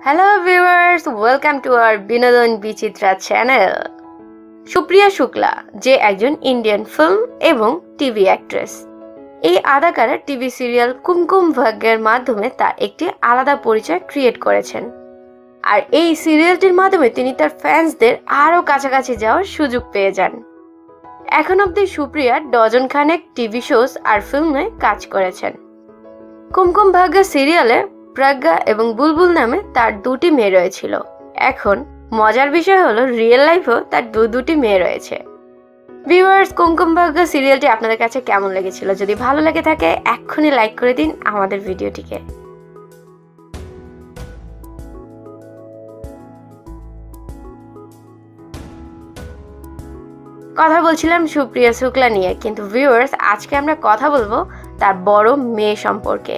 Hello viewers, welcome to our বিনোদন বিচিত্রা channel. Supriya Shukla যে একজন ইন্ডিয়ান ফিল্ম এবং টিভি অ্যাক্ট্রেস। এই আদাকারা টিভি সিরিয়াল কুমকুম ভাগ্যের মাধ্যমে তার একটি আলাদা পরিচয় ক্রিয়েট করেছেন। আর এই সিরিয়ালটির মাধ্যমে তিনি তার ফ্যান্সদের আরও কাছাকাছি যাওয়ার সুযোগ পেয়ে যান। এখন অবধি সুপ্রিয়া ডজন খানেক টিভি শোজ আর ফিল্মে কাজ করেছেন। কুমকুম ভাগ্য সিরিয়ালে প্রজ্ঞা এবং বুলবুল নামে তার দুটি মেয়ে রয়েছিল। এখন মজার বিষয় হলো রিয়েল লাইফেও তার দুটি মেয়ে রয়েছে। ভিউয়ার্স, কুমকুম ভাগ্য সিরিয়ালটি আপনাদের কাছে কেমন লেগেছিল? যদি ভালো লেগে থাকে এক্ষুনি লাইক করে দিন আমাদের ভিডিওটিকে। কথা বলছিলাম সুপ্রিয়া শুক্লা নিয়ে, কিন্তু ভিউয়ার্স আজকে আমরা কথা বলবো তার বড় মেয়ে সম্পর্কে,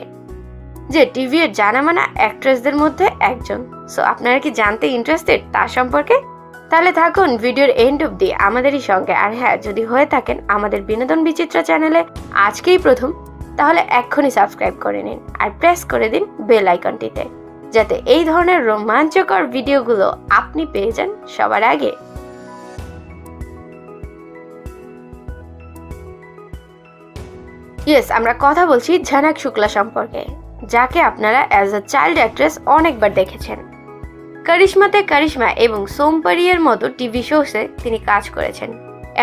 যে টিভি এর জানামানা অ্যাক্ট্রেসদের মধ্যে একজন। সো আপনারা কি জানতে ইন্টারেস্টেড তার সম্পর্কে? তাহলে থাকুন ভিডিওর এন্ড অবধি আমাদেরই সঙ্গে। আর হ্যাঁ, যদি হয়ে থাকেন আমাদের বিনোদন বিচিত্রা চ্যানেলে আজকেই প্রথম, তাহলে এক্ষুনি সাবস্ক্রাইব করে নিন আর প্রেস করে দিন বেল আইকনটিতে, যাতে এই ধরনের রোমাঞ্চকর ভিডিওগুলো আপনি পেয়ে যান সবার আগে। ইয়েস, আমরা কথা বলছি ঝানাক শুক্লা সম্পর্কে, যাকে আপনারা অ্যাজ আ চাইল্ড অ্যাক্ট্রেস অনেকবার দেখেছেন। কারিশমাতে কারিশমা এবং সোমপারিয়ের মতো টিভি শোসে তিনি কাজ করেছেন।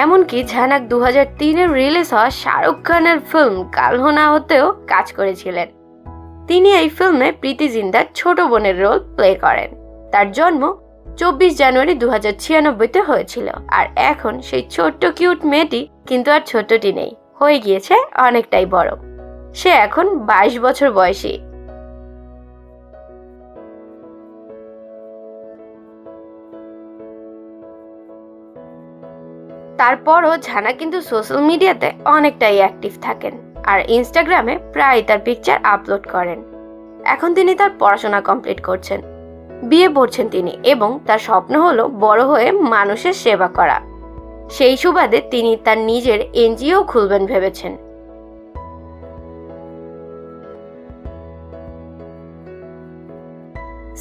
এমনকি ঝানাক 2003-এ রিলিজ হওয়া শাহরুখ খানের ফিল্ম কালহোনা হতেও কাজ করেছিলেন। তিনি এই ফিল্মে প্রীতি জিন্দার ছোট বোনের রোল প্লে করেন। তার জন্ম 24 জানুয়ারি 2096-তে হয়েছিল। আর এখন সেই ছোট্ট কিউট মেয়েটি কিন্তু আর ছোটটি নেই, হয়ে গিয়েছে অনেকটাই বড়। সে এখন 22 বছর বয়সী। তারপরও ঝানা কিন্তু সোশ্যাল মিডিয়াতে অনেকটাই অ্যাক্টিভ থাকেন আর ইনস্টাগ্রামে প্রায় তার পিকচার আপলোড করেন। এখন তিনি তার পড়াশোনা কমপ্লিট করছেন, বিয়ে পড়ছেন তিনি, এবং তার স্বপ্ন হলো বড় হয়ে মানুষের সেবা করা। সেই সুবাদে তিনি তার নিজের এনজিও খুলবেন ভেবেছেন।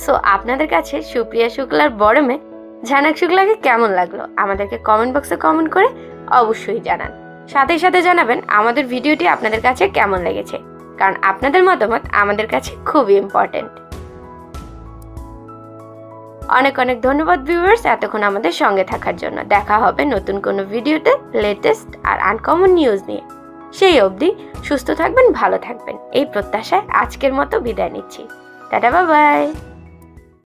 সো আপনাদের কাছে সুপ্রিয়া শুক্লার বড় মেয়ে ঝানাক শুক্লাকে কেমন লাগলো আমাদেরকে কমেন্ট বক্সে কমেন্ট করে অবশ্যই জানান। সাথে সাথে জানাবেন আমাদের ভিডিওটি আপনাদের কাছে কেমন লেগেছে, কারণ আপনাদের মতামত আমাদের কাছে খুবই ইম্পর্টেন্ট। অনেক অনেক ধন্যবাদ ভিউয়ার্স এতক্ষণ আমাদের সঙ্গে থাকার জন্য। দেখা হবে নতুন কোনো ভিডিওতে লেটেস্ট আর আনকমন নিউজ নিয়ে। সেই অবধি সুস্থ থাকবেন, ভালো থাকবেন, এই প্রত্যাশায় আজকের মতো বিদায় নিচ্ছি। Tata, bye bye.